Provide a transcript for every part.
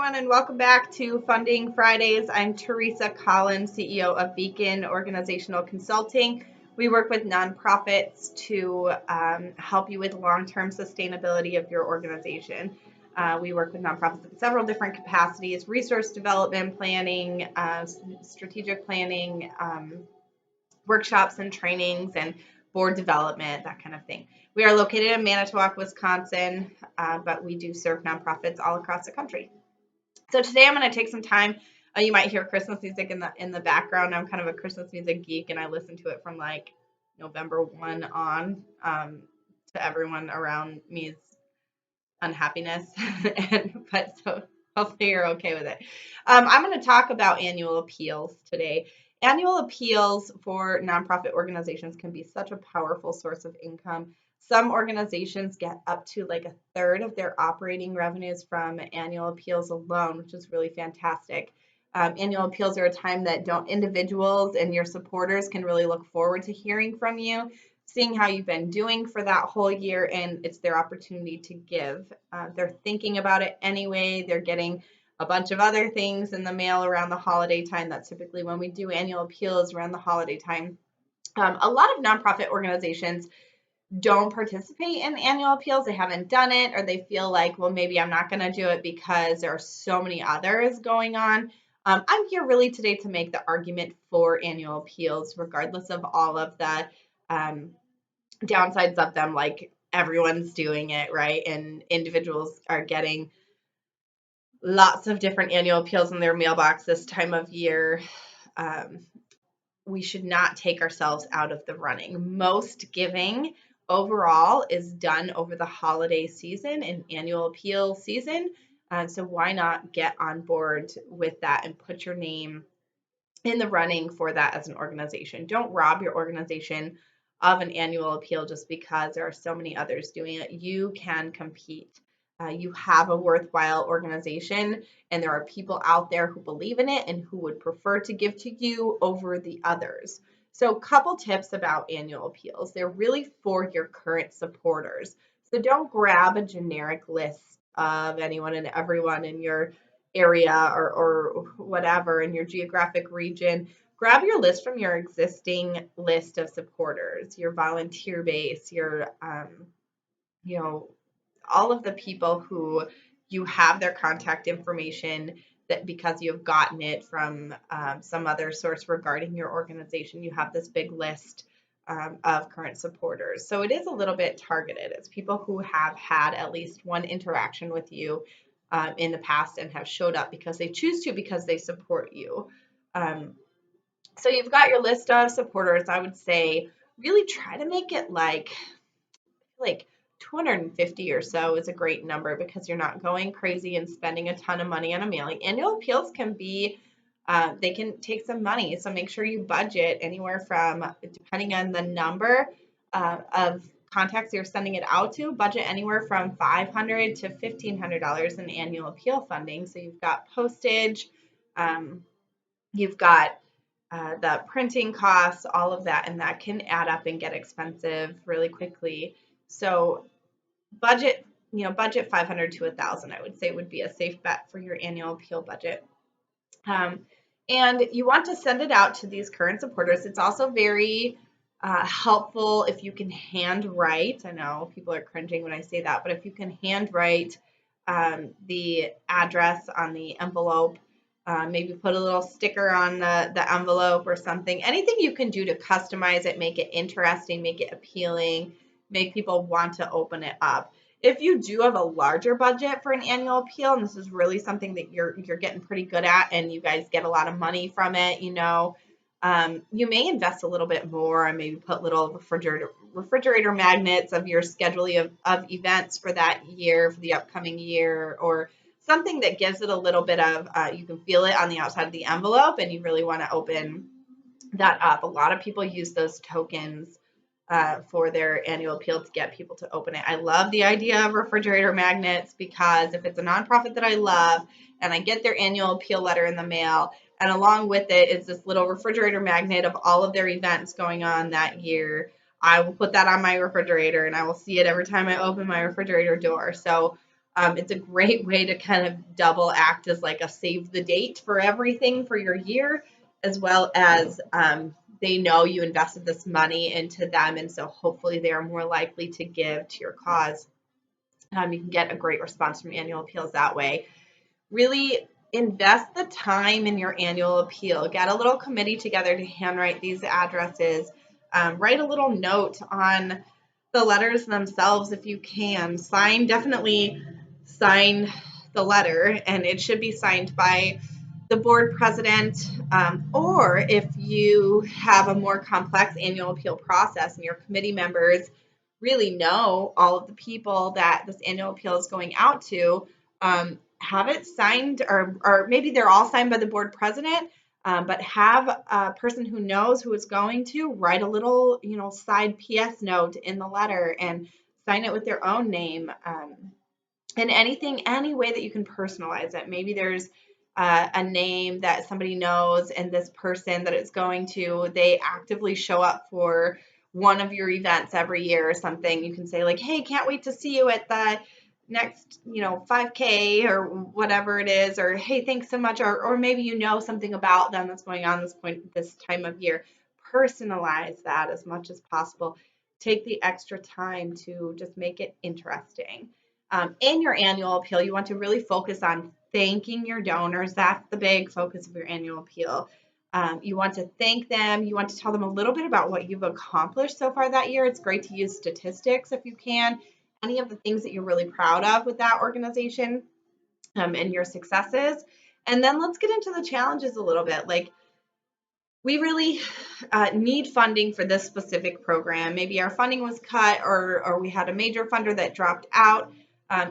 everyone, and welcome back to Funding Fridays. I'm Teresa Collins, CEO of Beacon Organizational Consulting. We work with nonprofits to help you with long-term sustainability of your organization. We work with nonprofits in several different capacities: resource development, planning, strategic planning, workshops and trainings, and board development, that kind of thing. We are located in Manitowoc, Wisconsin, but we do serve nonprofits all across the country. So today I'm going to take some time. You might hear Christmas music in the background. I'm kind of a Christmas music geek, and I listen to it from like November 1 on, to everyone around me's unhappiness. But so hopefully you're okay with it. I'm going to talk about annual appeals today. Annual appeals for nonprofit organizations can be such a powerful source of income. Some organizations get up to like a third of their operating revenues from annual appeals alone, which is really fantastic. Annual appeals are a time that individuals and your supporters can really look forward to hearing from you, seeing how you've been doing for that whole year, and it's their opportunity to give. They're thinking about it anyway. They're getting a bunch of other things in the mail around the holiday time. That's typically when we do annual appeals, around the holiday time. A lot of nonprofit organizations don't participate in annual appeals. They haven't done it, or they feel like, well, maybe I'm not going to do it because there are so many others going on. I'm here really today to make the argument for annual appeals, regardless of all of the downsides of them, like everyone's doing it, right? And individuals are getting lots of different annual appeals in their mailbox this time of year. We should not take ourselves out of the running. Most giving overall is done over the holiday season and annual appeal season. So why not get on board with that and put your name in the running for that as an organization? Don't rob your organization of an annual appeal just because there are so many others doing it. You can compete. You have a worthwhile organization, and there are people out there who believe in it and who would prefer to give to you over the others. So a couple tips about annual appeals. They're really for your current supporters. So don't grab a generic list of anyone and everyone in your area or whatever in your geographic region. Grab your list from your existing list of supporters, your volunteer base, your all of the people who you have their contact information, that because you've gotten it from some other source regarding your organization, you have this big list of current supporters. So it is a little bit targeted. It's people who have had at least one interaction with you in the past and have showed up because they choose to, because they support you. So you've got your list of supporters. I would say really try to make it like 250 or so is a great number, because you're not going crazy and spending a ton of money on a mailing. Annual appeals can be, they can take some money. So make sure you budget anywhere from, depending on the number of contacts you're sending it out to, budget anywhere from $500 to $1,500 in annual appeal funding. So you've got postage, you've got the printing costs, all of that, and that can add up and get expensive really quickly. So budget 500 to 1,000, I would say, would be a safe bet for your annual appeal budget. And you want to send it out to these current supporters. It's also very helpful if you can handwrite. I know people are cringing when I say that, but if you can handwrite the address on the envelope, maybe put a little sticker on the envelope or something. Anything you can do to customize it, make it interesting, make it appealing, make people want to open it up. If you do have a larger budget for an annual appeal, and this is really something that you're getting pretty good at, and you guys get a lot of money from it, you may invest a little bit more and maybe put little refrigerator magnets of your schedule of events for that year, for the upcoming year, or something that gives it a little bit of, you can feel it on the outside of the envelope and you really want to open that up. A lot of people use those tokens for their annual appeal to get people to open it. I love the idea of refrigerator magnets, because if it's a nonprofit that I love and I get their annual appeal letter in the mail, and along with it is this little refrigerator magnet of all of their events going on that year, I will put that on my refrigerator and I will see it every time I open my refrigerator door. So It's a great way to kind of double act as like a save the date for everything for your year, as well as they know you invested this money into them. And so hopefully they are more likely to give to your cause. You can get a great response from annual appeals that way. Really invest the time in your annual appeal. Get a little committee together to handwrite these addresses. Write a little note on the letters themselves if you can. Definitely sign the letter, and it should be signed by the board president, or if you have a more complex annual appeal process and your committee members really know all of the people that this annual appeal is going out to, have it signed, or maybe they're all signed by the board president, but have a person who knows who it's going to write a little, side PS note in the letter and sign it with their own name. And any way that you can personalize it. Maybe there's a name that somebody knows, and this person that it's going to, they actively show up for one of your events every year or something. You can say like, hey, can't wait to see you at the next 5K or whatever it is, or hey, thanks so much, or maybe something about them that's going on this time of year. Personalize that as much as possible. Take the extra time to just make it interesting. In your annual appeal, you want to really focus on thanking your donors. That's the big focus of your annual appeal. You want to thank them. You want to tell them a little bit about what you've accomplished so far that year. It's great to use statistics if you can, any of the things that you're really proud of with that organization, and your successes. And then let's get into the challenges a little bit. Like, we really need funding for this specific program. Maybe our funding was cut, or we had a major funder that dropped out.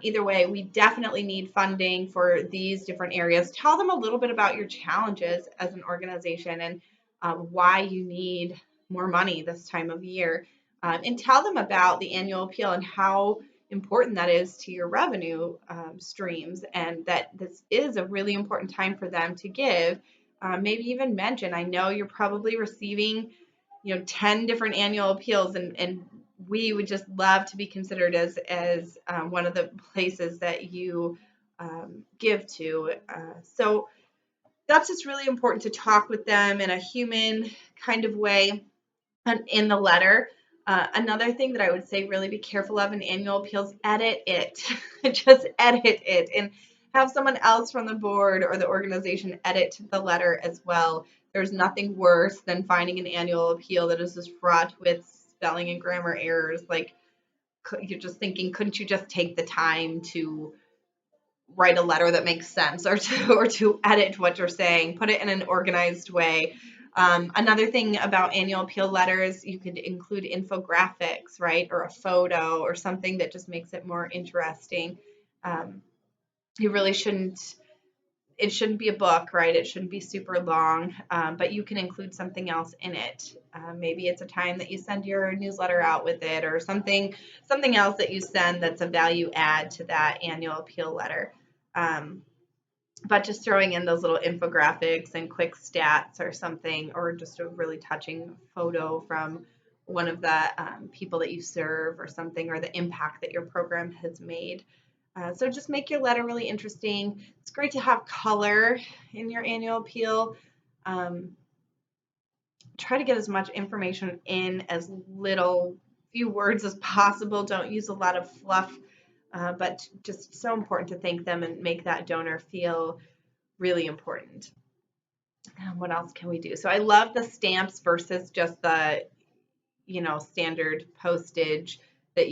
Either way, we definitely need funding for these different areas. Tell them a little bit about your challenges as an organization, and why you need more money this time of year. And tell them about the annual appeal and how important that is to your revenue streams, and that this is a really important time for them to give. Maybe even mention, I know you're probably receiving 10 different annual appeals, and we would just love to be considered as one of the places that you give to. So that's just really important to talk with them in a human kind of way in the letter. Another thing that I would say, really be careful of in annual appeals, edit it. Just edit it, and have someone else from the board or the organization edit the letter as well. There's nothing worse than finding an annual appeal that is just fraught with spelling and grammar errors. Like, you're just thinking, couldn't you just take the time to write a letter that makes sense, or to edit what you're saying, put it in an organized way. Another thing about annual appeal letters, you could include infographics, right? Or a photo or something that just makes it more interesting. You really it shouldn't be a book, right? It shouldn't be super long, but you can include something else in it. Maybe it's a time that you send your newsletter out with it, or something else that you send that's a value add to that annual appeal letter. But just throwing in those little infographics and quick stats or something, or just a really touching photo from one of the people that you serve or something, or the impact that your program has made. So just make your letter really interesting. It's great to have color in your annual appeal. Try to get as much information in as few words as possible. Don't use a lot of fluff. But just so important to thank them and make that donor feel really important. What else can we do? So I love the stamps versus just the, standard postage that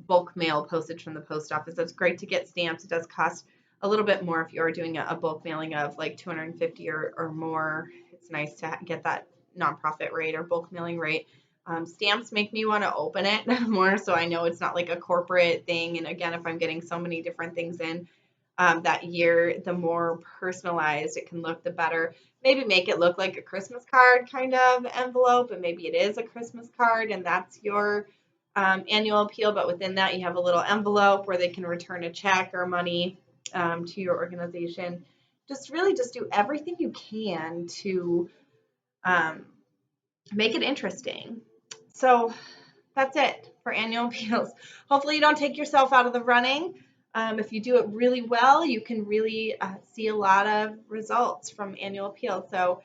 bulk mail postage from the post office. It's great to get stamps. It does cost a little bit more if you're doing a bulk mailing of like 250 or more. It's nice to get that nonprofit rate or bulk mailing rate. Stamps make me want to open it more, so I know it's not like a corporate thing. And again, if I'm getting so many different things in that year, the more personalized it can look, the better. Maybe make it look like a Christmas card kind of envelope, and maybe it is a Christmas card, and that's your annual appeal. But within that, you have a little envelope where they can return a check or money to your organization. Just do everything you can to make it interesting. So that's it for annual appeals. Hopefully you don't take yourself out of the running. If you do it really well, you can really see a lot of results from annual appeal. So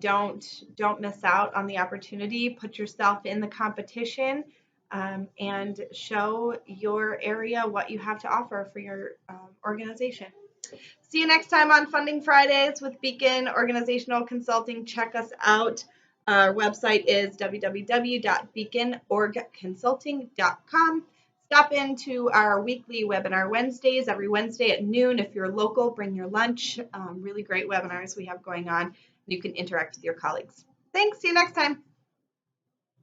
don't miss out on the opportunity. Put yourself in the competition and show your area what you have to offer for your organization. See you next time on Funding Fridays with Beacon Organizational Consulting. Check us out. Our website is www.beaconorgconsulting.com. Stop into our weekly webinar Wednesdays, every Wednesday at noon. If you're local, bring your lunch. Really great webinars we have going on. You can interact with your colleagues. Thanks. See you next time.